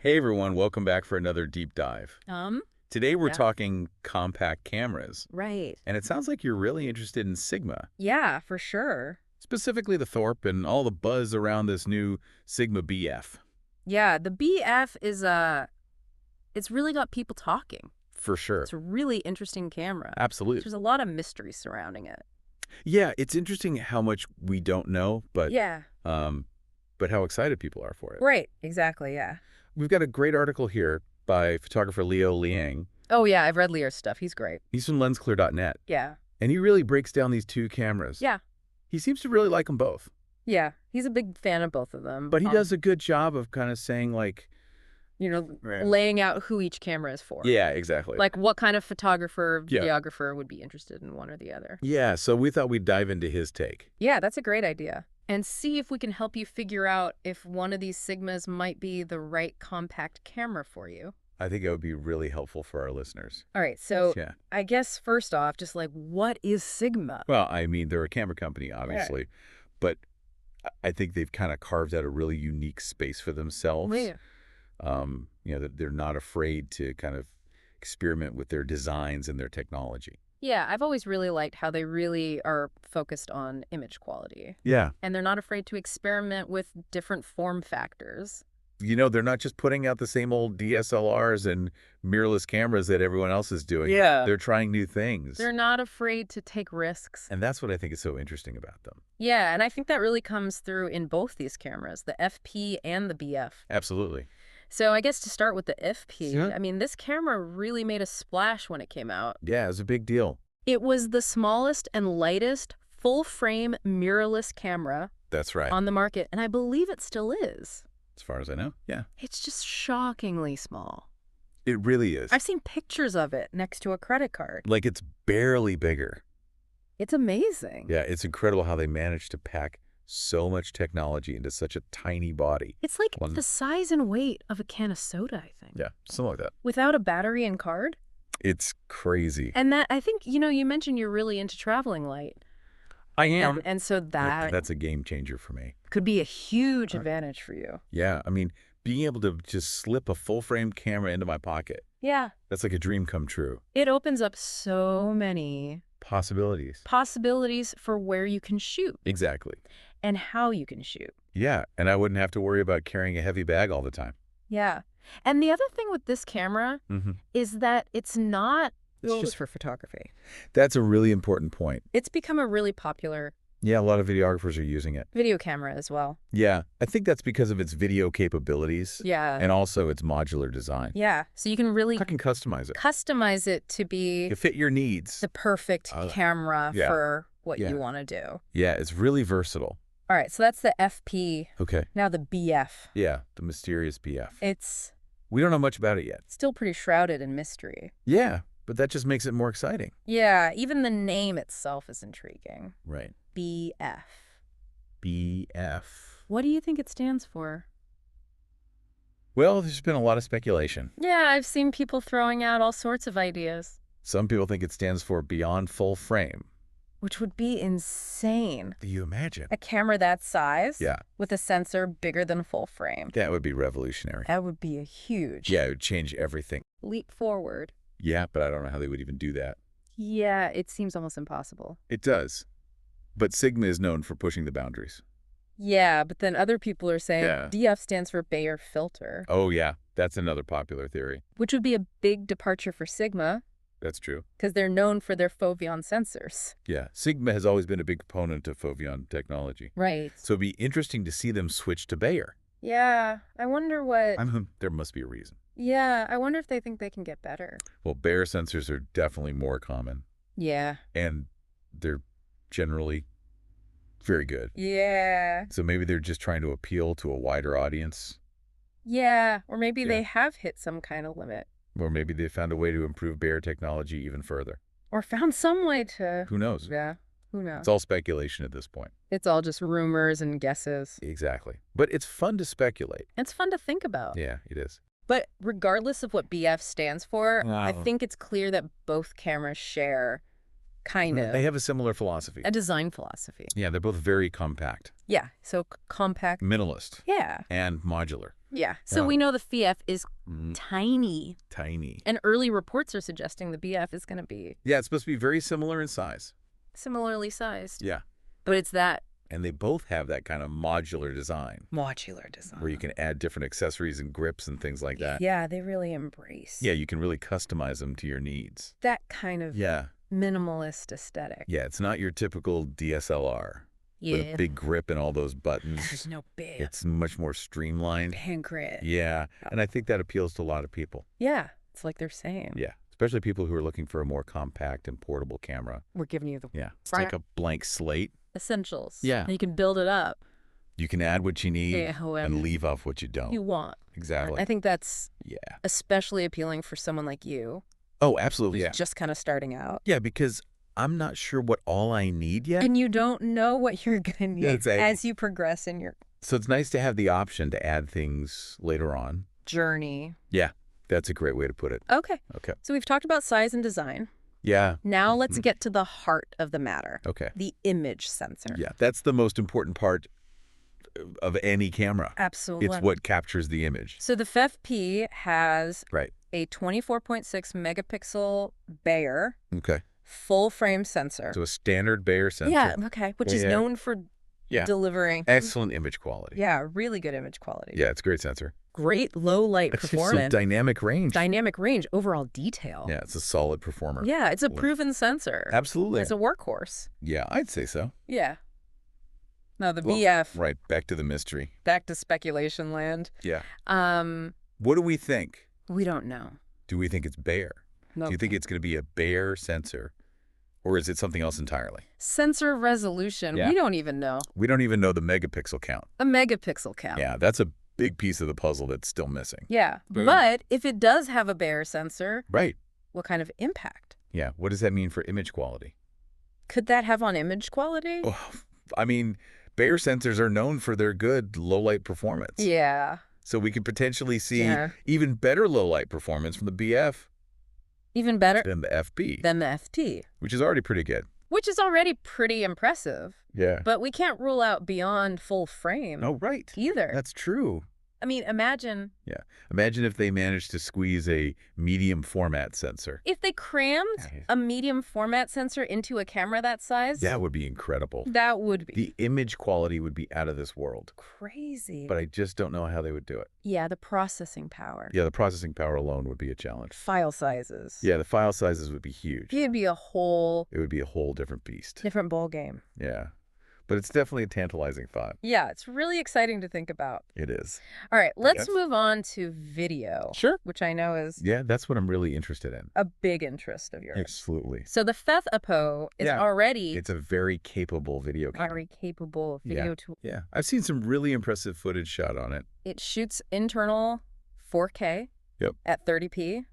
Hey everyone, welcome back for another deep dive. Today we're Yeah. talking compact cameras, Right. and it sounds like you're really interested in Sigma, Yeah, for sure. specifically the Thorpe and all the buzz around this new Sigma BF. Yeah, the BF is it's really got people talking. For sure. It's a really interesting camera. Absolutely. There's a lot of mystery surrounding it. Yeah, it's interesting how much we don't know, but Yeah. how excited people are for it. Right. Exactly. Yeah. We've got a great article here by photographer Leo Liang. Oh yeah, I've read Lear's stuff. He's great. He's from LensClear.net, Yeah. and he really breaks down these two cameras. Yeah. He seems to really like them both. Yeah. He's a big fan of both of them. But he does a good job of kind of saying, like, Right. laying out who each camera is for. yeah, exactly. Like what kind of photographer, Yeah. videographer would be interested in one or the other. Yeah, so we thought we'd dive into his take. Yeah, that's a great idea. And see if we can help you figure out if one of these Sigmas might be the right compact camera for you. I think it would be really helpful for our listeners. All right, so Yeah. I guess first off, just like, what is Sigma? Well, I mean, they're a camera company, obviously, but I think they've kind of carved out a really unique space for themselves. Yeah. That they're not afraid to kind of experiment with their designs and their technology. Yeah, I've always really liked how they really are focused on image quality. Yeah. And they're not afraid to experiment with different form factors. They're not just putting out the same old DSLRs and mirrorless cameras that everyone else is doing. Yeah. They're trying new things. They're not afraid to take risks. And that's what I think is so interesting about them. Yeah, and I think that really comes through in both these cameras, the FP and the BF. Absolutely. So I guess to start with the FP, Yeah. I mean, this camera really made a splash when it came out. Yeah, it was a big deal. It was the smallest and lightest full-frame mirrorless camera That's right. on the market, and I believe it still is. As far as I know. Yeah. It's just shockingly small. It really is. I've seen pictures of it next to a credit card. Like, it's barely bigger. It's amazing. Yeah, it's incredible how they managed to pack so much technology into such a tiny body. It's like the size and weight of a can of soda, I think. Yeah, something like that. Without a battery and card. It's crazy. And that, I think, you mentioned you're really into traveling light. I am. And so That's a game changer for me. could be a huge advantage for you. Yeah, I mean, being able to just slip a full-frame camera into my pocket, Yeah. that's like a dream come true. It opens up so many Possibilities. possibilities for where you can shoot Exactly. and how you can shoot. Yeah, and I wouldn't have to worry about carrying a heavy bag all the time. Yeah. And the other thing with this camera Mm-hmm. is that it's not just for photography. That's a really important point. It's become a really popular Yeah, a lot of videographers are using it. video camera as well. Yeah, I think that's because of its video capabilities Yeah. and also its modular design. Yeah. So you can really I can customize it. customize it to be To fit your needs. the perfect camera yeah. for what Yeah. you want to do. Yeah, it's really versatile. All right. So that's the FP. Okay. Now the BF. Yeah, the mysterious BF. It's We don't know much about it yet. still pretty shrouded in mystery. Yeah, but that just makes it more exciting. Yeah. Even the name itself is intriguing. Right. BF. BF. What do you think it stands for? Well, there's been a lot of speculation. Yeah, I've seen people throwing out all sorts of ideas, Some people think it stands for Beyond Full Frame. which would be insane. Do you imagine? A camera that size Yeah, with a sensor bigger than full frame. that would be revolutionary. That would be a huge Yeah, it would change everything. leap forward. Yeah, but I don't know how they would even do that. Yeah, it seems almost impossible. It does. But Sigma is known for pushing the boundaries. Yeah, but then other people are saying Yeah. DF stands for Bayer filter, Oh, yeah, that's another popular theory. which would be a big departure for Sigma That's true. because they're known for their Foveon sensors. Yeah, Sigma has always been a big proponent of Foveon technology. Right. So it'd be interesting to see them switch to Bayer. Yeah, I wonder what... There must be a reason. Yeah, I wonder if they think they can get better. Well, Bayer sensors are definitely more common, Yeah. and they're generally very good. Yeah. So maybe they're just trying to appeal to a wider audience, Yeah, or maybe Yeah. they have hit some kind of limit. or maybe they found a way to improve Bayer technology even further. Or found some way to... Who knows? Yeah, who knows? It's all speculation at this point. It's all just rumors and guesses. Exactly. But it's fun to speculate. It's fun to think about. Yeah, it is. But regardless of what BF stands for, I Wow. think it's clear that both cameras share kind of They have a similar philosophy. a design philosophy. Yeah, they're both very compact, Yeah, so compact. minimalist, Yeah. and modular. Yeah. So we know the FEF is tiny. Tiny. And early reports are suggesting the BF is going to be... Yeah, it's supposed to be very similar in size. Similarly sized. Yeah. But it's that... And they both have that kind of modular design. Modular design. Where you can add different accessories and grips and things like that. Yeah, they really embrace. Yeah, you can really customize them to your needs. That kind of minimalist aesthetic. Yeah, it's not your typical DSLR. Yeah. With a big grip and all those buttons. There's no big. It's much more streamlined. Hand grip. Yeah, and I think that appeals to a lot of people. Yeah, it's like they're saying. Yeah, especially people who are looking for a more compact and portable camera. We're giving you the... Yeah, it's like a blank slate. Essentials. Yeah. And you can build it up. You can add what you need and leave off what you don't. You want. Exactly. I think that's especially appealing for someone like you. Oh, absolutely. Yeah. Just kind of starting out. Yeah, because I'm not sure what all I need yet. And you don't know what you're going to need as you progress in your... So it's nice to have the option to add things later on. Journey. Yeah, that's a great way to put it. Okay. Okay. So we've talked about size and design. Yeah. Now let's get to the heart of the matter. Okay. The image sensor. Yeah, that's the most important part of any camera. Absolutely. It's what captures the image. So the FEF-P has a 24.6 megapixel Bayer full frame sensor. So a standard Bayer sensor. Yeah, okay, which is known for delivering excellent image quality. Yeah, really good image quality. Yeah, it's a great sensor. Great low light performance. So dynamic range. Dynamic range, overall detail. Yeah, it's a solid performer. Yeah, it's a proven sensor. Absolutely. It's a workhorse. Yeah, I'd say so. Yeah. Now the BF. Right, back to the mystery. Back to speculation land. Yeah. What do we think? We don't know. Do we think it's Bayer? No. Do you think it's going to be a Bayer sensor? Or is it something else entirely? Sensor resolution. We don't even know. We don't even know the megapixel count. A megapixel count. Yeah, that's a big piece of the puzzle that's still missing. Yeah, but if it does have a Bayer sensor, what kind of impact? Yeah, what does that mean for image quality? Could that have on image quality? Well, I mean, Bayer sensors are known for their good low-light performance. Yeah. So we could potentially see even better low-light performance from the BF. Even better? Than the FP. Than the FT. Which is already pretty good. Which is already pretty impressive. Yeah. But we can't rule out beyond full frame. Oh, right. Either. That's true. I mean, imagine. Yeah. Imagine if they managed to squeeze a medium format sensor. If they crammed a medium format sensor into a camera that size. That would be incredible. That would be. The image quality would be out of this world. Crazy. But I just don't know how they would do it. Yeah, the processing power. Yeah, the processing power alone would be a challenge. File sizes. Yeah, the file sizes would be huge. It would be a whole... It would be a whole different beast. Different ball game. Yeah. But it's definitely a tantalizing thought. Yeah, it's really exciting to think about. It is. All right, let's move on to video. Sure. Which I know is... Yeah, that's what I'm really interested in. A big interest of yours. Absolutely. So the FEF-Apo is already... It's a very capable video camera. Very capable video tool. Yeah. I've seen some really impressive footage shot on it. It shoots internal 4K at 30p,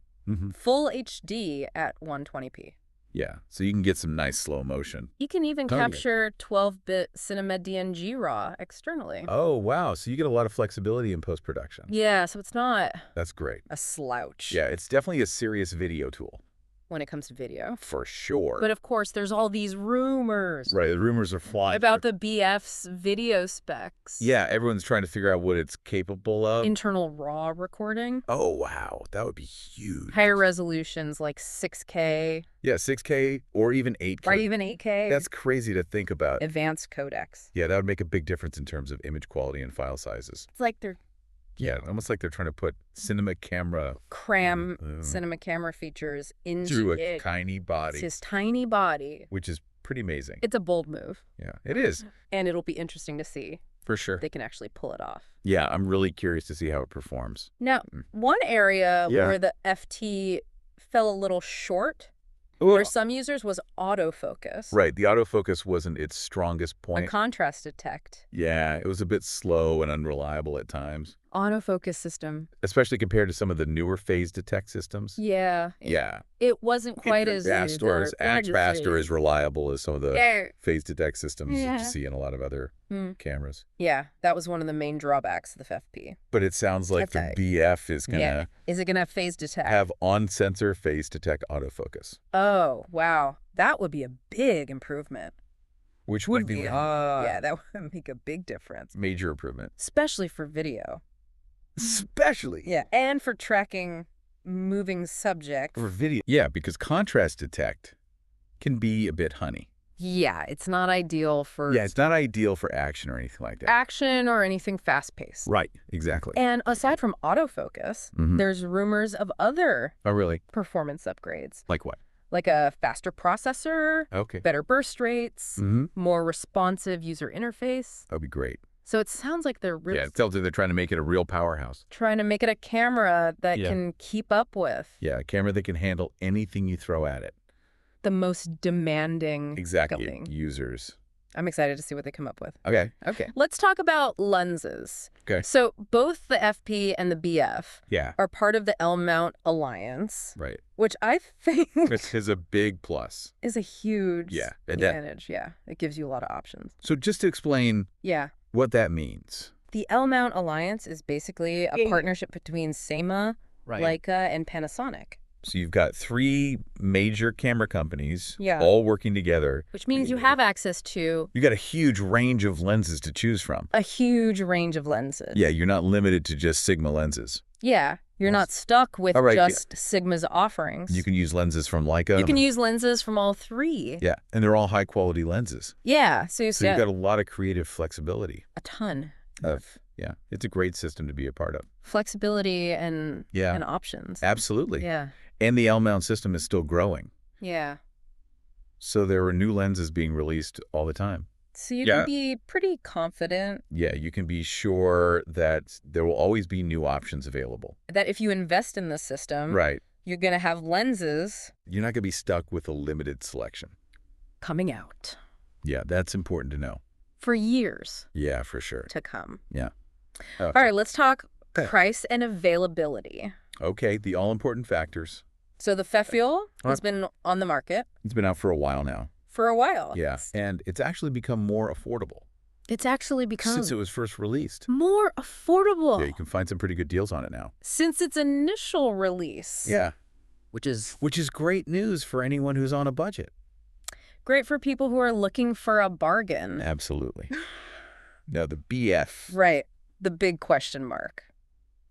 full HD at 120p. Yeah, so you can get some nice slow motion. You can even capture 12-bit Cinema DNG RAW externally. Oh, wow. So you get a lot of flexibility in post-production. Yeah, so it's not... That's great. A slouch. Yeah, it's definitely a serious video tool. When it comes to video. For sure. But of course, there's all these rumors. Right, the rumors are flying. About the BF's video specs. Yeah, everyone's trying to figure out what it's capable of. Internal RAW recording. Oh, wow. That would be huge. Higher resolutions like 6K. Yeah, 6K or even 8K. Or even 8K. That's crazy to think about. Advanced codecs. Yeah, that would make a big difference in terms of image quality and file sizes. It's like they're... Yeah, almost like they're trying to put cinema camera... Cram cinema camera features into a tiny body. It's his tiny body. Which is pretty amazing. It's a bold move. Yeah, it is. And it'll be interesting to see. For sure. They can actually pull it off. Yeah, I'm really curious to see how it performs. Now, one area where the FT fell a little short for some users was autofocus. Right, the autofocus wasn't its strongest point. A contrast detect. Yeah, it was a bit slow and unreliable at times. Autofocus system. Especially compared to some of the newer phase detect systems. Yeah. Yeah. It wasn't quite as fast or as reliable as some of the phase detect systems that you see in a lot of other cameras. Yeah, that was one of the main drawbacks of the FEF-P. But it sounds like the BF is going to... Is it going to have phase detect? Have on-sensor phase detect autofocus. Oh, wow. That would be a big improvement. Which would be... yeah, that would make a big difference. Major improvement. Especially for video. Especially. Yeah, and for tracking moving subjects. For video. Yeah, because contrast detect can be a bit honey. Yeah, it's not ideal for Yeah, it's not ideal for action or anything like that. action or anything fast-paced. Right, exactly. And aside from autofocus, there's rumors of other Oh, really? performance upgrades, Like what? like a faster processor, Okay. better burst rates, more responsive user interface. That'd be great. So it sounds like they're really Yeah, it tells you they're trying to make it a real powerhouse. trying to make it a camera that can keep up with Yeah, a camera that can handle anything you throw at it. the most demanding going. Users. I'm excited to see what they come up with. Okay. Let's talk about lenses. Okay. So both the FP and the BF Yeah. are part of the L-mount alliance, Right. which I think This is a big plus. is a huge And advantage. Yeah, it gives you a lot of options. So just to explain what that means. The L-mount alliance is basically a partnership between Sigma, Leica, and Panasonic. So you've got 3 major camera companies Yeah. all working together. Which means you have access to You got a huge range of lenses to choose from. a huge range of lenses. Yeah, you're not limited to just Sigma lenses. Yeah, you're not stuck with just Sigma's offerings. You can use lenses from Leica. You can use lenses from all 3. Yeah, and they're all high-quality lenses. Yeah, so you've got a lot of creative flexibility. a ton. It's a great system to be a part of. Flexibility and options. Absolutely. Yeah. And the L-mount system is still growing. Yeah. So there are new lenses being released all the time. So you can be pretty confident. Yeah, you can be sure that there will always be new options available. That if you invest in the system, you're going to have lenses. You're not going to be stuck with a limited selection. Coming out. Yeah, that's important to know. For years. Yeah, for sure. To come. Yeah. All right, let's talk price and availability. Okay, the all-important factors. So the Fefuel has been on the market. It's been out for a while now. For a while. Yeah, and it's actually become more affordable. It's actually become... Since it was first released. More affordable. Yeah, you can find some pretty good deals on it now. Since its initial release. Yeah. Which is great news for anyone who's on a budget. Great for people who are looking for a bargain. Absolutely. Now, the BF. Right. The big question mark.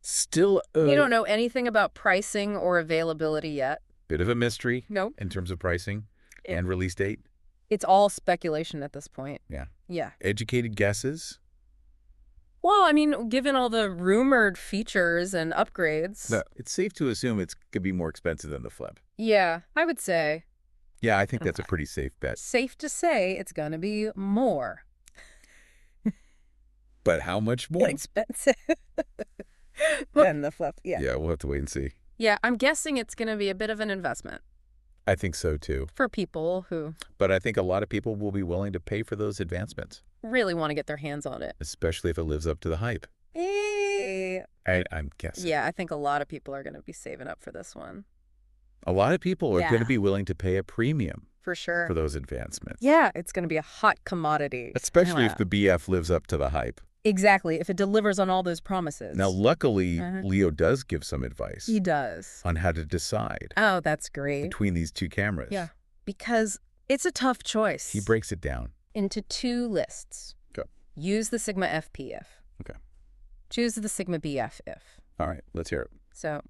Still... you don't know anything about pricing or availability yet. Bit of a mystery. Nope. In terms of pricing and release date. It's all speculation at this point. Yeah. Yeah. Educated guesses? Well, I mean, given all the rumored features and upgrades. No, it's safe to assume it's going to be more expensive than the Flip. Yeah, I would say. Yeah, I think that's a pretty safe bet. Safe to say it's going to be more. But how much more? Expensive. Than the Flip, yeah. Yeah, we'll have to wait and see. Yeah, I'm guessing it's going to be a bit of an investment. I think so, too. For people who... But I think a lot of people will be willing to pay for those advancements. Really want to get their hands on it. Especially if it lives up to the hype. I'm guessing. Yeah, I think a lot of people are going to be saving up for this one. A lot of people are going to be willing to pay a premium. For sure. For those advancements. Yeah, it's going to be a hot commodity. Especially if the BF lives up to the hype. Exactly, if it delivers on all those promises. Now, luckily, Leo does give some advice. He does. On how to decide. Oh, that's great. Between these 2 cameras. Yeah, because it's a tough choice. He breaks it down. Into 2 lists. Okay. Use the Sigma FPF. Okay. Choose the Sigma BFF. All right, let's hear it. So,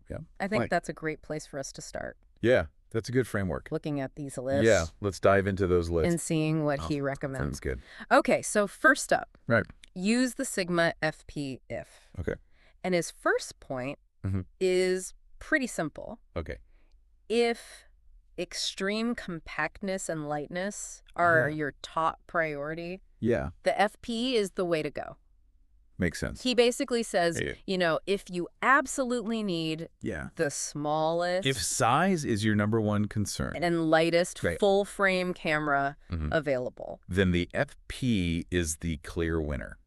I think that's a great place for us to start. Yeah, that's a good framework. Looking at these lists. Yeah, let's dive into those lists. And seeing what he recommends. Sounds good. Okay, so first up. Right. Use the Sigma FPF. Okay. And his first point is pretty simple. Okay. If extreme compactness and lightness are your top priority, the FP is the way to go. Makes sense. He basically says, you know, if you absolutely need the smallest... If size is your #1 concern... and lightest full-frame camera available... then the FP is the clear winner.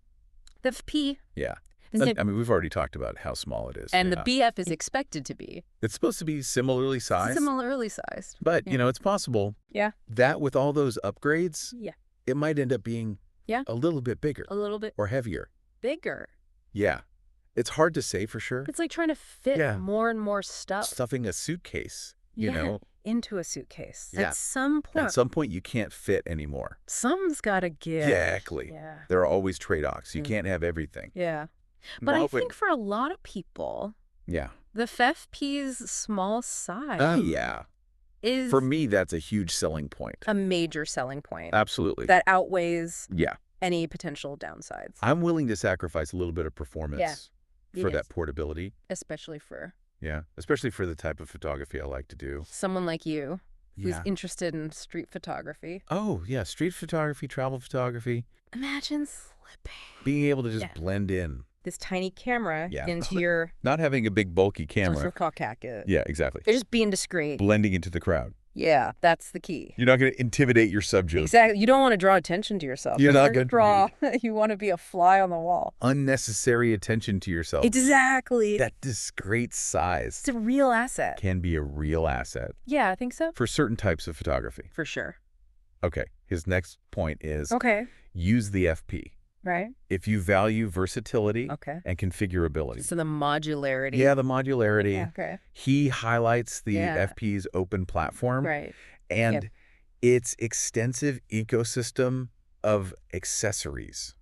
The FP... Yeah. I mean, we've already talked about how small it is. And the BF is expected to be. It's supposed to be similarly sized. Similarly sized. But, you know, it's possible that with all those upgrades, it might end up being a little bit bigger. A little bit. Or heavier. Bigger. Yeah. It's hard to say for sure. It's like trying to fit more and more stuff. Stuffing a suitcase, you know. Into a suitcase. Yeah. At some point you can't fit anymore. Some's got to give. Exactly. Yeah. There are always trade-offs. You can't have everything. Yeah. But I think for a lot of people, the FFP's small size is... For me, that's a huge selling point. A major selling point. Absolutely. That outweighs any potential downsides. I'm willing to sacrifice a little bit of performance for that portability. Especially for... especially for the type of photography I like to do. Someone like you who's interested in street photography. Oh, yeah. Street photography, travel photography. Imagine slipping. Being able to just blend in. This tiny camera into your... Not having a big, bulky camera. Yeah, exactly. They're just being discreet. Blending into the crowd. Yeah, that's the key. You're not going to intimidate your subject. Exactly. You don't want to draw attention to yourself. You're not going to draw. You want to be a fly on the wall. Unnecessary attention to yourself. Exactly. That discreet size. It's a real asset. Can be a real asset. Yeah, I think so. For certain types of photography. For sure. Okay. His next point is use the FP. Right. If you value versatility and configurability. So the modularity. Yeah, the modularity. Yeah, okay. He highlights the FP's open platform. Right. And its extensive ecosystem of accessories.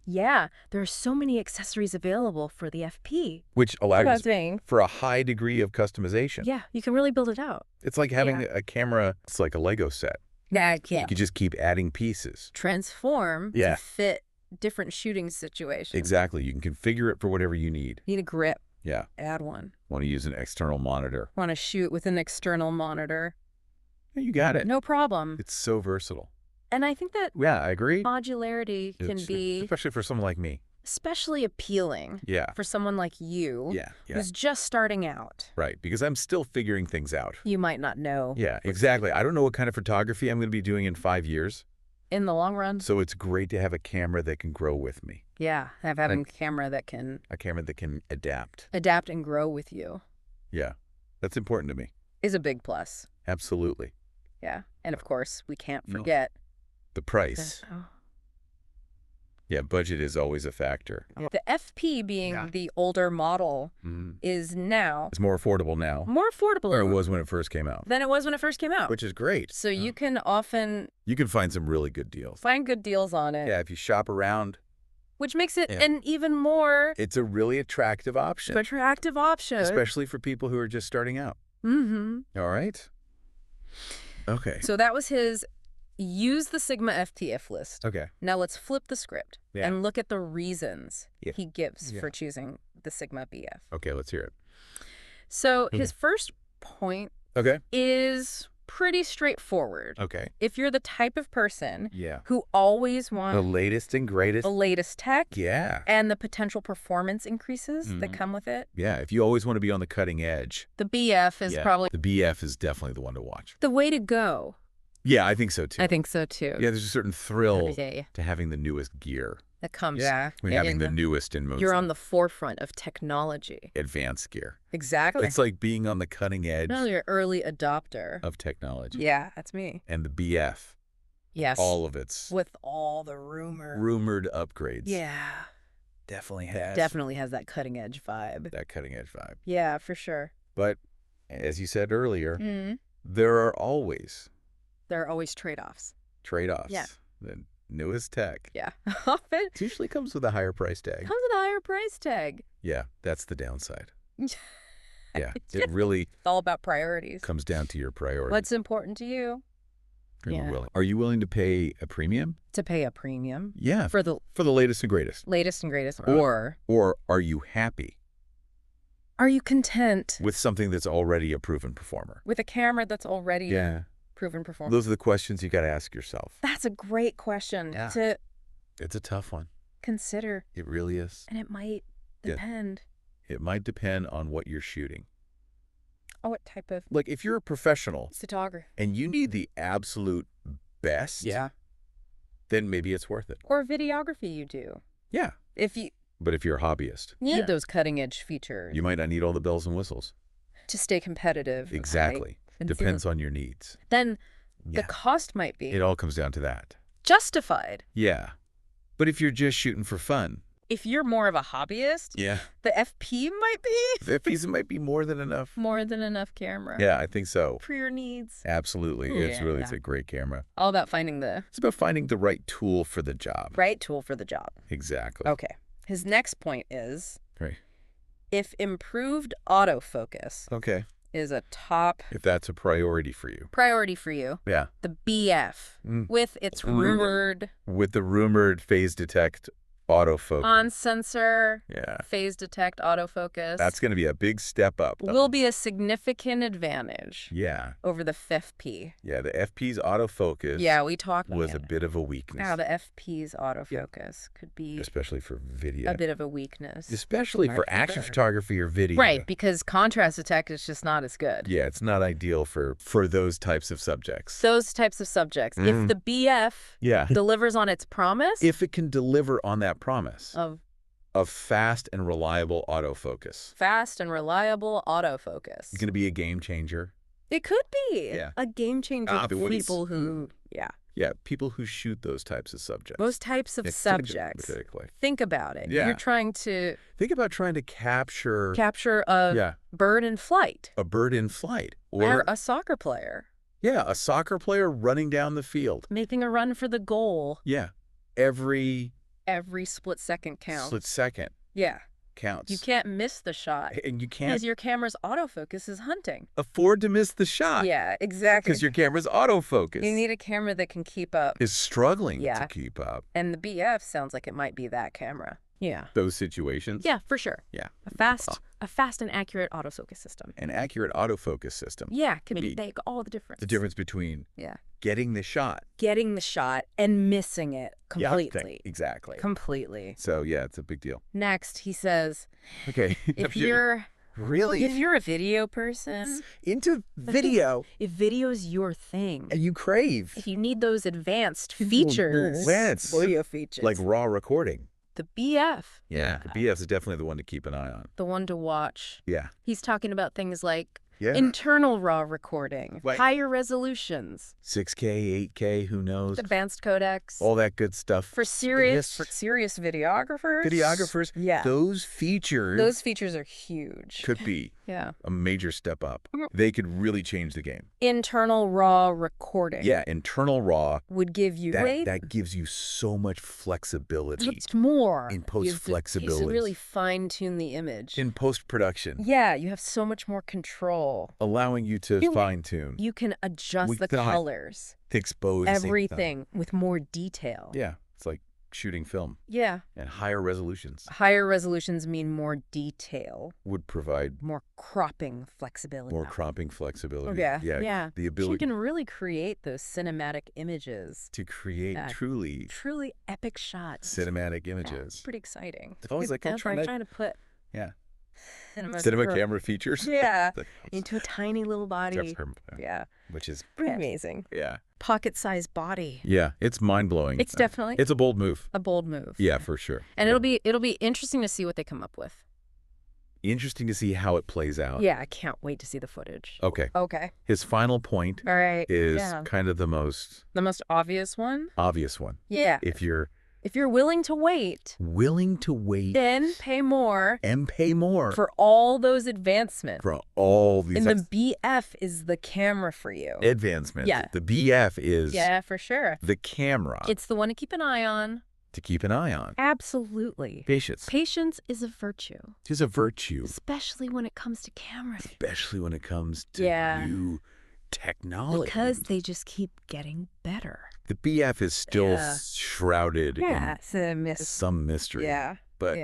Yeah, there are so many accessories available for the FP. Which allows for a high degree of customization. Yeah, you can really build it out. It's like having a camera. It's like a Lego set. Yeah, You can just keep adding pieces. Transform to fit different shooting situations. Exactly. You can configure it for whatever you need. Need a grip. Yeah. Add one. Want to use an external monitor. Want to shoot with an external monitor. You got it. No problem. It's so versatile. And I think that I agree. Modularity can be... Especially for someone like me. Especially appealing for someone like you who's just starting out. Right, because I'm still figuring things out. You might not know. Yeah, exactly. I don't know what kind of photography I'm going to be doing in 5 years. In the long run. So it's great to have a camera that can grow with me. Yeah, having a camera that can... A camera that can adapt. Adapt and grow with you. Yeah, that's important to me. Is a big plus. Absolutely. Yeah, and of course, we can't forget... The price. Yeah, budget is always a factor. The FP being the older model is now... It's more affordable now. More affordable. Or it was when it first came out. Than it was when it first came out. Which is great. So you can often... You can find some really good deals. Find good deals on it. Yeah, if you shop around. Which makes it an even more... It's a really attractive option. Attractive option. Especially for people who are just starting out. All right. Okay. So that was his... Use the Sigma FTF list. Okay. Now let's flip the script and look at the reasons he gives for choosing the Sigma BF. Okay, let's hear it. So his first point is pretty straightforward. Okay. If you're the type of person who always wants the latest and greatest, the latest tech, and the potential performance increases that come with it. Yeah, if you always want to be on the cutting edge. The BF is probably... The BF is definitely the one to watch. The way to go. Yeah, I think so, too. I think so, too. Yeah, there's a certain thrill to having the newest gear. That comes. Having the newest in most. You're on the forefront of technology. Advanced gear. Exactly. It's like being on the cutting edge. No, you're an early adopter. Of technology. Yeah, that's me. And the BF. Yes. All of its. With all the rumored upgrades. Yeah. Definitely has. Definitely has that cutting edge vibe. That cutting edge vibe. Yeah, for sure. But, as you said earlier, there are always... There are always trade-offs. Trade-offs. Yeah. The newest tech. Yeah. Often. It usually comes with a higher price tag. Comes with a higher price tag. Yeah, that's the downside. Yeah, it really... It's all about priorities. Comes down to your priorities. What's important to you? Are you willing to pay a premium? To pay a premium? Yeah. For the latest and greatest. Latest and greatest. Or are you happy? Are you content? With something that's already a proven performer. With a camera that's already... Yeah. Proven performance. Those are the questions you got to ask yourself. That's a great question to... It's a tough one. Consider. It really is. And it might depend. It might depend on what you're shooting. Oh, what type of... Like, if you're a professional... Photographer. And you need the absolute best... Then maybe it's worth it. Or videography you do. Yeah. But if you're a hobbyist... You need those cutting-edge features. You might not need all the bells and whistles. To stay competitive. Exactly. Right? Depends on your needs. Then the cost might be... It all comes down to that. Justified. Yeah. But if you're just shooting for fun... If you're more of a hobbyist... Yeah. The FP might be... The FPs might be more than enough. More than enough camera. Yeah, I think so. For your needs. Absolutely. It's a great camera. All about finding the... It's about finding the right tool for the job. Right tool for the job. Exactly. Okay. His next point is, Right. if improved autofocus is a top if that's a priority for you. Priority for you. Yeah. The BF with its rumored with the rumored phase detect autofocus. On sensor. Yeah. Phase detect autofocus. That's going to be a big step up. Will be a significant advantage. Yeah. Over the FP. Yeah, the FP's autofocus. Yeah, we talked about was a bit of a weakness. Now the FP's autofocus could be especially for video. A bit of a weakness. Especially for action photography or video. Right, because contrast detect is just not as good. Yeah, it's not ideal for those types of subjects. Those types of subjects. If the BF delivers on its promise. If it can deliver on that promise. Of fast and reliable autofocus. Fast and reliable autofocus. It's going to be a game changer. It could be a game changer for people who, Yeah, people who shoot those types of subjects. Those types of subjects. Think about it. Yeah. You're trying to... Think about trying to capture a bird in flight. A bird in flight. Or a soccer player. Yeah, a soccer player running down the field. Making a run for the goal. Yeah. Every split second counts. Split second. Yeah. Counts. You can't miss the shot. And you can't... Because your camera's autofocus is hunting. Afford to miss the shot. Yeah, exactly. Because your camera's autofocus. You need a camera that can keep up. Is struggling to keep up. And the BF sounds like it might be that camera. Yeah. Those situations. Yeah, for sure. Yeah. A fast and accurate autofocus system. An accurate autofocus system. Yeah, can make all the difference. The difference between getting the shot. Getting the shot and missing it completely. Yeah, exactly. Completely. So, yeah, it's a big deal. Next, he says, okay. if you're a video person. Into video. If video's your thing. And you crave. If you need those advanced features. Video features. Like raw recording. The BF. Yeah, the BF is definitely the one to keep an eye on. The one to watch. Yeah. He's talking about things like internal raw recording, higher resolutions. 6K, 8K, who knows? Advanced codecs. All that good stuff. For serious videographers. Those features are huge. Could be a major step up. They could really change the game. Internal raw recording. Yeah, internal raw would give you that gives you so much flexibility. It's more in post flexibility. You can really fine tune the image. In post production. Yeah, you have so much more control. Allowing you to fine tune. You can adjust the colors. Expose everything with more detail. Yeah, it's like shooting film. Yeah. And higher resolutions. Higher resolutions mean more detail. Would provide more cropping flexibility. Yeah. The ability. You can really create those cinematic images. To create truly epic shots. Cinematic images. Yeah, it's pretty exciting. It's always like I'm trying to put. Yeah. Cinema camera features. Yeah. Into a tiny little body. Yeah. Which is pretty amazing. Yeah. Pocket-sized body. Yeah, it's mind-blowing. It's definitely. It's a bold move. Yeah, for sure. And it'll be interesting to see what they come up with. Interesting to see how it plays out. Yeah, I can't wait to see the footage. Okay. His final point is kind of the most obvious one. Yeah. If you're willing to wait. Then pay more. For all those advancements. For all these. And the BF is the camera for you. Advancements. Yeah. The BF is. Yeah, for sure. The camera. It's the one to keep an eye on. Absolutely. Patience. Patience is a virtue. It is a virtue. Especially when it comes to cameras. Especially when it comes to new technology. Because they just keep getting better. The BF is still shrouded in some mystery. Yeah. But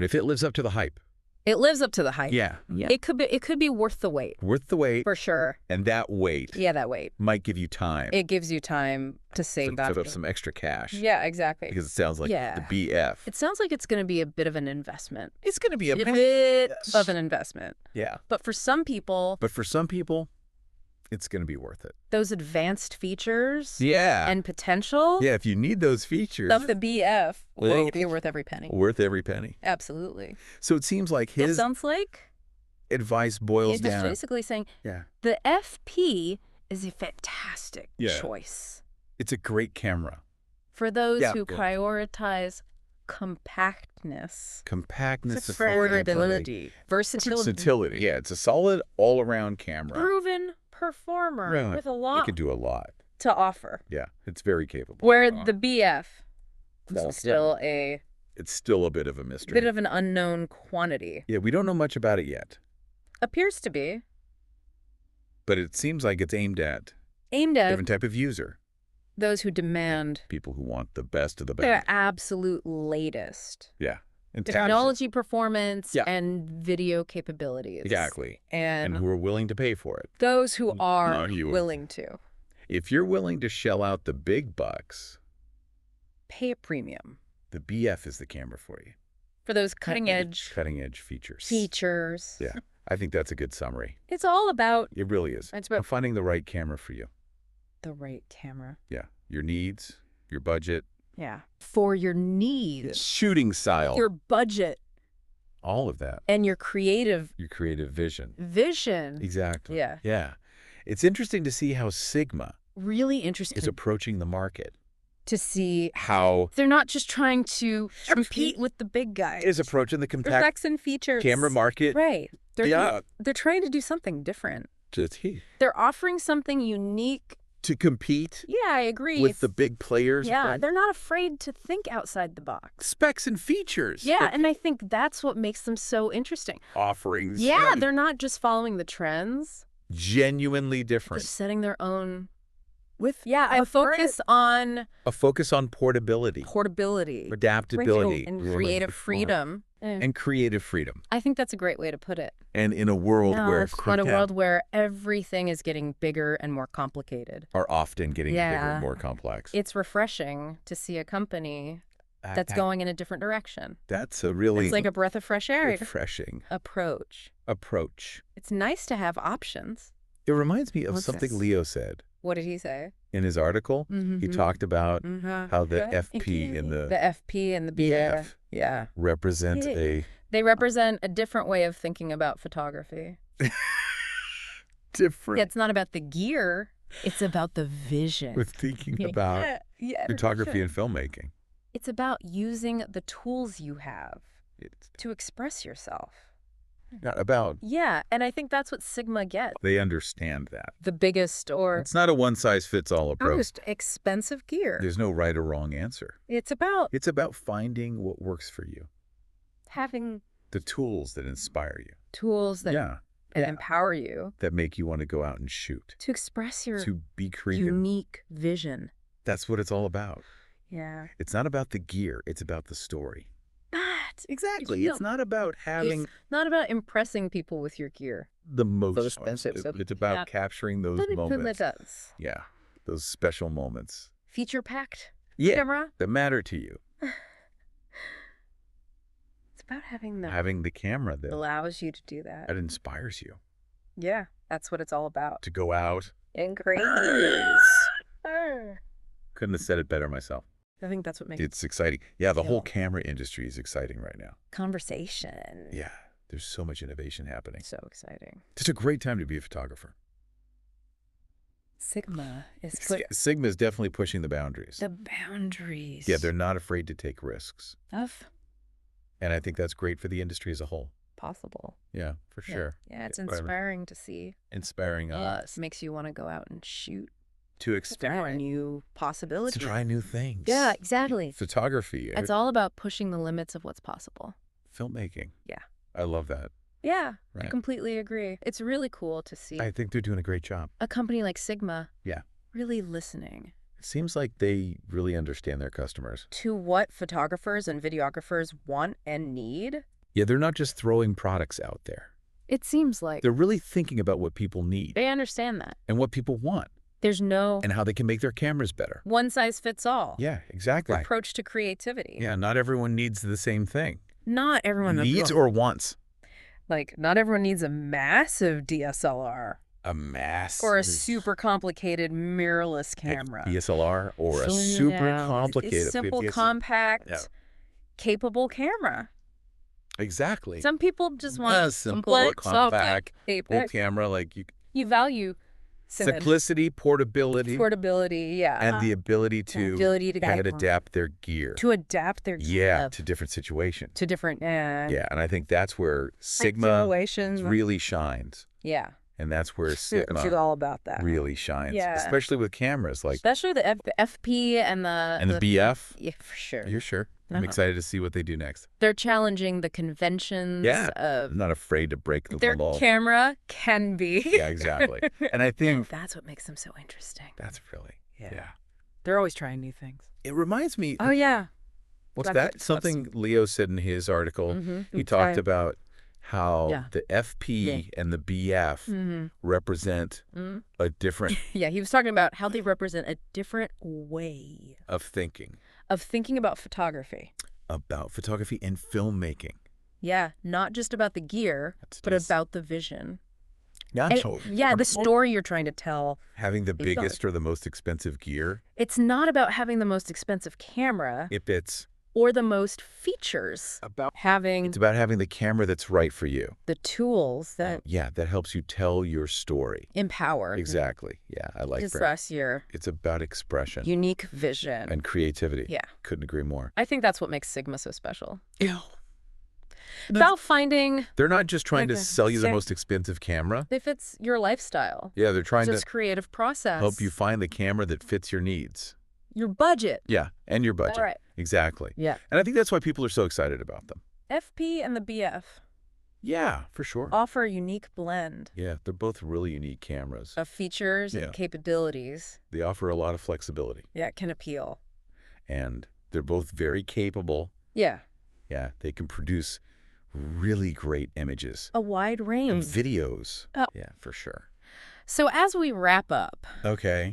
if it lives up to the hype. It lives up to the hype. Yeah. It could be worth the wait. For sure. And that wait. Yeah, that wait. Might give you time. It gives you time to save up some extra cash. Yeah, exactly. Because it sounds like the BF. It sounds like it's going to be a bit of an investment. It's going to be a bit of an investment. Yeah. But for some people, it's going to be worth it. Those advanced features and potential. Yeah, if you need those features. Of the BF, will be worth every penny. Absolutely. So it seems like it sounds like advice boils down. He's basically saying the FP is a fantastic choice. It's a great camera. For those who prioritize compactness. Affordability. Versatility. Yeah, it's a solid all-around camera. Proven performer with a lot. It can do a lot to offer. Yeah, it's very capable. Where the BF is still a It's still a bit of a mystery. Bit of an unknown quantity. Yeah, we don't know much about it yet. Appears to be. But it seems like it's aimed at a different type of user. Those who demand. People who want the best of the best. Their absolute latest. Yeah. And technology, performance, and video capabilities. Exactly. And who are willing to pay for it. Those who are willing to. If you're willing to shell out the big bucks, pay a premium. The BF is the camera for you. For those cutting edge features. Yeah. I think that's a good summary. It's all about... It really is. It's about finding the right camera for you. The right camera. Yeah. Your needs, your budget. Yeah. For your needs. Shooting style. Your budget. All of that. And your creative vision. Exactly. Yeah. Yeah. It's interesting to see how Sigma really interesting is approaching the market. To see how they're not just trying to compete with the big guys. Is approaching the compact specs and features camera market. Right. They're trying to do something different. They're offering something unique. To compete. Yeah, I agree. With the big players. Yeah, they're not afraid to think outside the box. Specs and features. Yeah, and I think that's what makes them so interesting. Offerings. Yeah, they're not just following the trends. Genuinely different. Just setting their own... a focus on portability. Adaptability. And creative freedom. And creative freedom. I think that's a great way to put it. And in a world where everything is getting bigger and more complicated. Are often getting bigger and more complex. It's refreshing to see a company that's going in a different direction. That's a really... It's like a breath of fresh air. Refreshing. Approach. It's nice to have options. It reminds me of something Leo said. What did he say? In his article, he talked about how the FP and the BF represent They represent a different way of thinking about photography. Different. Yeah, it's not about the gear. It's about the vision. We're thinking about photography and filmmaking. It's about using the tools you have to express yourself. Not about. Yeah, and I think that's what Sigma gets. They understand that. The biggest It's not a one-size-fits-all approach. Most expensive gear. There's no right or wrong answer. It's about finding what works for you. Having the tools that inspire you. Tools that empower you. That make you want to go out and shoot. To express your to be creative. Unique vision. That's what it's all about. Yeah. It's not about the gear. It's about the story. Exactly. It's not about having... It's not about impressing people with your gear. The most expensive. It's about capturing those moments. Yeah. Those special moments. Feature-packed camera. That matter to you. It's about having the camera that allows you to do that. That inspires you. Yeah. That's what it's all about. To go out. And create. Couldn't have said it better myself. I think that's what makes it's exciting. Yeah, the whole camera industry is exciting right now. Conversation. Yeah, there's so much innovation happening. So exciting. It's a great time to be a photographer. Sigma is definitely pushing the boundaries. Yeah, they're not afraid to take risks. And I think that's great for the industry as a whole. Possible. Yeah, for sure. Yeah, it's inspiring to see. Inspiring us. Makes you want to go out and shoot. To experiment. To try new possibilities. To try new things. Yeah, exactly. Photography. It's all about pushing the limits of what's possible. Filmmaking. Yeah. I love that. Yeah, I completely agree. It's really cool to see. I think they're doing a great job. A company like Sigma. Yeah. Really listening. It seems like they really understand their customers. To what photographers and videographers want and need. Yeah, they're not just throwing products out there. It seems like. They're really thinking about what people need. They understand that. And what people want. There's no... And how they can make their cameras better. One size fits all. Yeah, exactly. Approach to creativity. Yeah, not everyone needs the same thing. Not everyone... Needs or wants. Like, not everyone needs a massive DSLR. A massive... Or a super complicated mirrorless camera. DSLR or a super complicated... A simple, compact, capable camera. Exactly. Some people just want a simple, compact camera. Like you value... Simplicity, portability, and the ability to adapt their gear. Yeah, to different situations. To different, yeah, and I think that's where Sigma really shines. Yeah. And that's where Sigma She's all about that. really shines, especially with cameras. Especially the FP and the BF? Yeah, for sure. You're sure? I'm excited to see what they do next. They're challenging the conventions of... I'm not afraid to break the law. Their camera can be. Yeah, exactly. And I think... That's what makes them so interesting. That's really... Yeah. They're always trying new things. It reminds me... Oh, yeah. What's that? Something Leo said in his article. He talked about how the FP and the BF represent a different... Yeah, he was talking about how they represent a different way... of thinking. Of thinking about photography. About photography and filmmaking. Yeah, not just about the gear, but about the vision. Yeah, the story you're trying to tell. Having the biggest or the most expensive gear. It's not about having the most expensive camera. It's... or the most features. It's about having the camera that's right for you. The tools that... that helps you tell your story. Empower. Exactly. Yeah, I like that. Express your... It's about expression. Unique vision. And creativity. Yeah. Couldn't agree more. I think that's what makes Sigma so special. Yeah. About finding... They're not just trying to sell you the most expensive camera. If it's your lifestyle. Yeah, they're trying to... creative process. Help you find the camera that fits your needs. Your budget. Yeah, and your budget. All right. Exactly. Yeah. And I think that's why people are so excited about them. FP and the BF. Yeah, for sure. Offer a unique blend. Yeah, they're both really unique cameras. Of features and capabilities. They offer a lot of flexibility. Yeah, it can appeal. And they're both very capable. Yeah. Yeah, they can produce really great images. A wide range. And videos. Oh. Yeah, for sure. So as we wrap up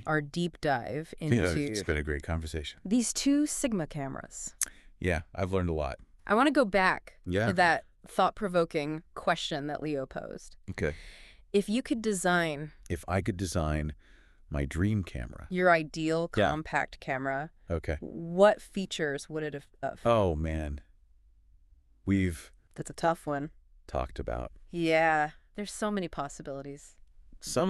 our deep dive into... it's been a great conversation. These two Sigma cameras. Yeah, I've learned a lot. I want to go back to that thought-provoking question that Leo posed. Okay. If you could design... If I could design my dream camera. Your ideal compact camera. Okay. What features would it have? Oh, man. That's a tough one. Talked about. Yeah. There's so many possibilities. So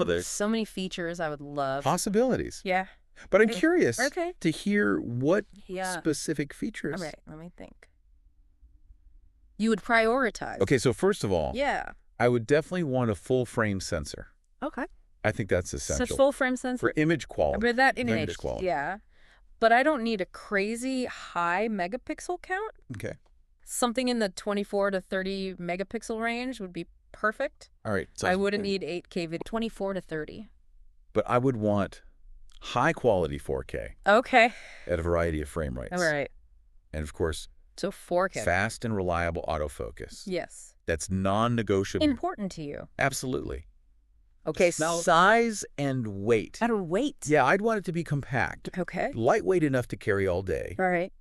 many features I would love. Possibilities. Yeah. But I'm curious to hear what specific features. All right, let me think. You would prioritize. Okay, so first of all, I would definitely want a full-frame sensor. Okay. I think that's essential. So full-frame sensor? For image quality. But that image quality. Yeah. But I don't need a crazy high megapixel count. Okay. Something in the 24 to 30 megapixel range would be perfect. All right. So I wouldn't need 8K video. 24 to 30. But I would want high-quality 4K. Okay. At a variety of frame rates. All right. And, of course, so 4K. Fast and reliable autofocus. Yes. That's non-negotiable. Important to you. Absolutely. Okay. Size and weight. Weight? Yeah, I'd want it to be compact. Okay. Lightweight enough to carry all day. All right.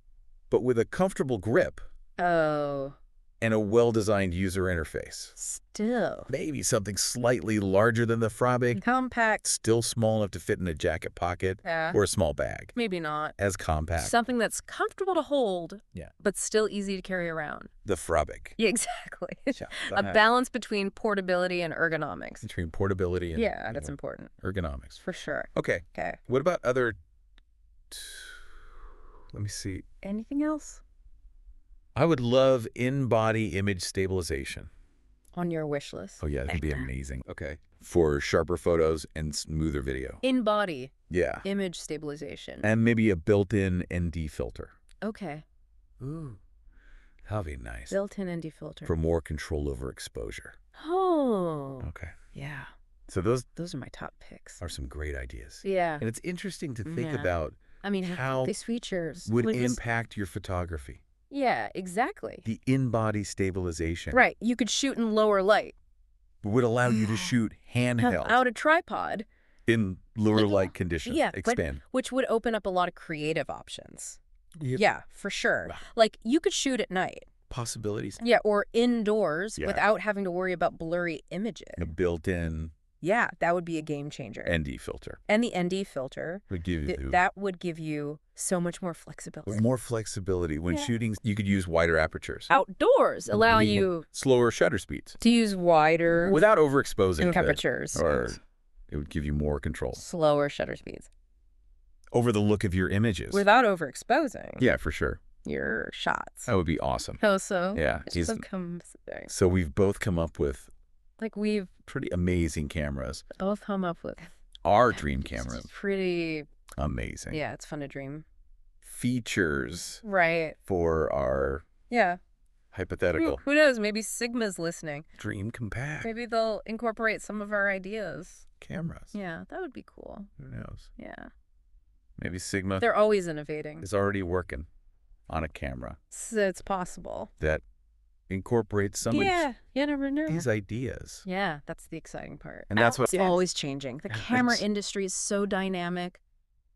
But with a comfortable grip. Oh. And a well-designed user interface. Still. Maybe something slightly larger than the Frabig. Compact. Still small enough to fit in a jacket pocket. Yeah. Or a small bag. Maybe not. As compact. Something that's comfortable to hold. Yeah. But still easy to carry around. The Frabig. Yeah, exactly. A balance between portability and ergonomics. Between portability and... Yeah, that's important. Ergonomics. For sure. Okay. Okay. What about other... Let me see. Anything else? I would love in-body image stabilization. On your wish list. Oh, yeah, that would be amazing. Okay. For sharper photos and smoother video. In-body. Yeah. Image stabilization. And maybe a built-in ND filter. Okay. Ooh. That would be nice. Built-in ND filter. For more control over exposure. Oh. Okay. Yeah. So those are my top picks. Are some great ideas. Yeah. And it's interesting to think about how these features would impact your photography. Yeah, exactly. The in-body stabilization. Right. You could shoot in lower light. Would allow you to shoot handheld. Out a tripod. In lower light conditions. Yeah. Expand. Which would open up a lot of creative options. Yep. Yeah, for sure. Like, you could shoot at night. Possibilities. Yeah, or indoors without having to worry about blurry images. A built-in... Yeah, that would be a game changer. ND filter. And the ND filter, would give you that would give you so much more flexibility. More flexibility. When shooting, you could use wider apertures. Outdoors, allowing you... Slower shutter speeds. To use wider... Without overexposing. Temperatures. Or it would give you more control. Slower shutter speeds. Over the look of your images. Without overexposing. Yeah, for sure. Your shots. That would be awesome. Oh, so? Yeah. So we've both come up with Like we've pretty amazing cameras. both come up with Our dream cameras. Pretty amazing. Yeah, it's fun to dream. Features. Right. For our hypothetical. Who knows? Maybe Sigma's listening. Dream compact. Maybe they'll incorporate some of our ideas. Cameras. Yeah, that would be cool. Who knows? Yeah. Maybe Sigma. They're always innovating. Is already working on a camera. So it's possible. That incorporates some of you never know. these ideas. Yeah, that's the exciting part. And that's what's always changing. The camera industry is so dynamic.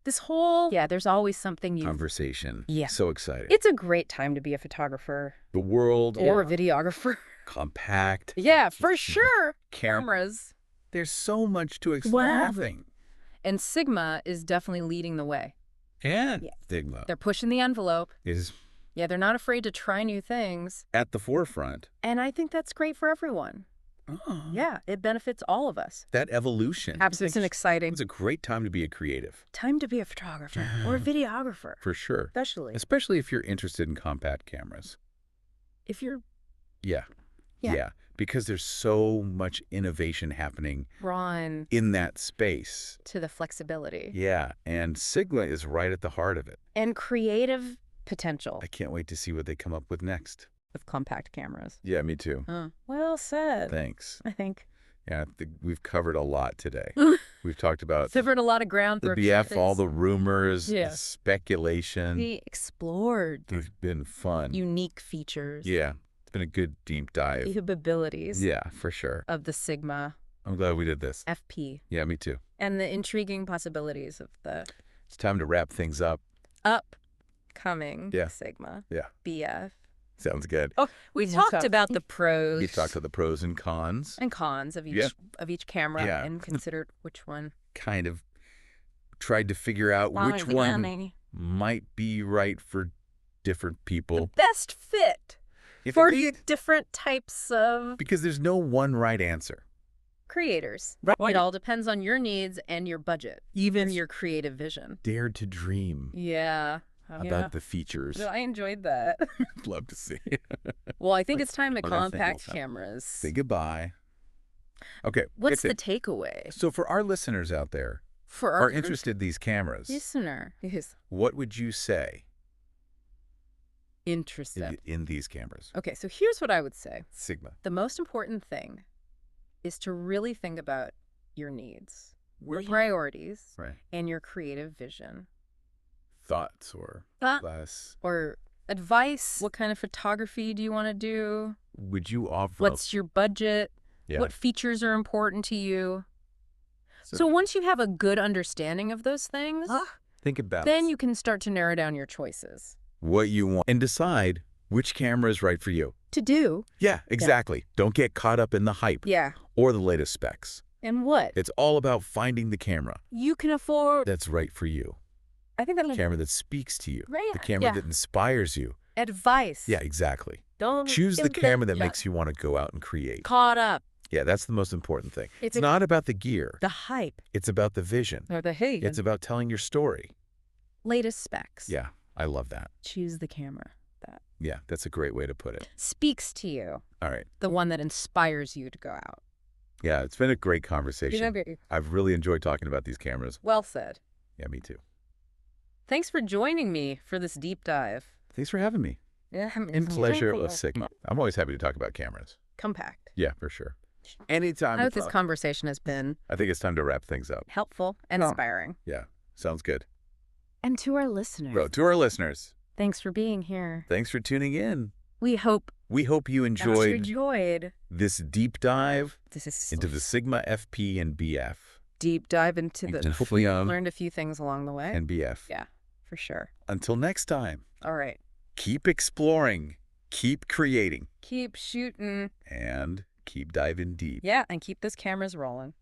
This whole there's always something new. Conversation. Yeah. So exciting. It's a great time to be a photographer. The world. Or a videographer. Compact. Yeah, for sure. Cameras. There's so much to explore. And Sigma is definitely leading the way. And Sigma. They're pushing the envelope. Is they're not afraid to try new things. at the forefront. And I think that's great for everyone. Oh. Yeah, it benefits all of us. That evolution. Absolutely. It's an exciting It's a great time to be a creative. time to be a photographer or a videographer. For sure. Especially if you're interested in compact cameras. if you're Yeah. Because there's so much innovation happening drawn in that space. to the flexibility Yeah. And Sigma is right at the heart of it. and creative potential I can't wait to see what they come up with next. with compact cameras. Yeah, me too. Well said. Thanks. I think. Yeah, we've covered a lot today. We've talked about Covered a lot of ground. the BF, all the rumors, the speculation. We explored It's been fun. unique features. Yeah, it's been a good deep dive. Capabilities Yeah, for sure. of the Sigma I'm glad we did this. FP Yeah, me too. and the intriguing possibilities of the It's time to wrap things up. upcoming Yeah. Sigma Yeah. BF. Sounds good. Oh, we talked about the pros We talked about the pros and cons. and cons of each camera Yeah. and considered which one Kind of tried to figure out which one might be right for different people. best fit for different types of Because there's no one right answer. creators. Right. It all depends on your needs and your budget, even your creative vision. Dare to dream Yeah. about the features. I enjoyed that. Love to see. Well, I think it's time to Oh, that's compact thankful. cameras. Say goodbye. Okay. What's get the takeaway So for our listeners out there for are our interested in these cameras, listener? Yes. what would you say Interested. in these cameras? Okay, so here's what I would say. Sigma. The most important thing is to really think about your needs, your priorities, Right. and your creative vision. Thoughts or less. Or advice. What kind of photography do you want to do? Would you offer? What's your budget? Yeah. What features are important to you? So once you have a good understanding of those things, think about then you can start to narrow down your choices. what you want and decide which camera is right for you. To do. Yeah, exactly. Don't get caught up in the hype Yeah. or the latest specs. And what? It's all about finding the camera You can afford. that's right for you. I think that's The camera that speaks to you. Right. The camera that inspires you. Advice. Yeah, exactly. Don't Choose the camera that makes you want to go out and create. caught up. Yeah, that's the most important thing. It's It's not about the gear. The hype. It's about the vision. Or the hate. It's about telling your story. Latest specs. Yeah, I love that. Choose the camera that Yeah, that's a great way to put it. speaks to you. All right. The one that inspires you to go out. Yeah, it's been a great conversation. I've really enjoyed talking about these cameras. Well said. Yeah, me too. Thanks for joining me for this deep dive. Thanks for having me. Yeah, In pleasure of Sigma. I'm always happy to talk about cameras. Compact. Yeah, for sure. Anytime. I hope this conversation has been I think it's time to wrap things up. helpful and inspiring. Yeah, sounds good. And to our listeners, Bro, to our listeners, thanks for being here. thanks for tuning in. We hope you enjoyed this deep dive this is into the Sigma FP and BF. deep dive into And hopefully learned a few things along the way. and BF. Yeah, for sure. Until next time, All right. keep exploring, keep creating, Keep shooting. and keep diving deep. Yeah, and keep those cameras rolling.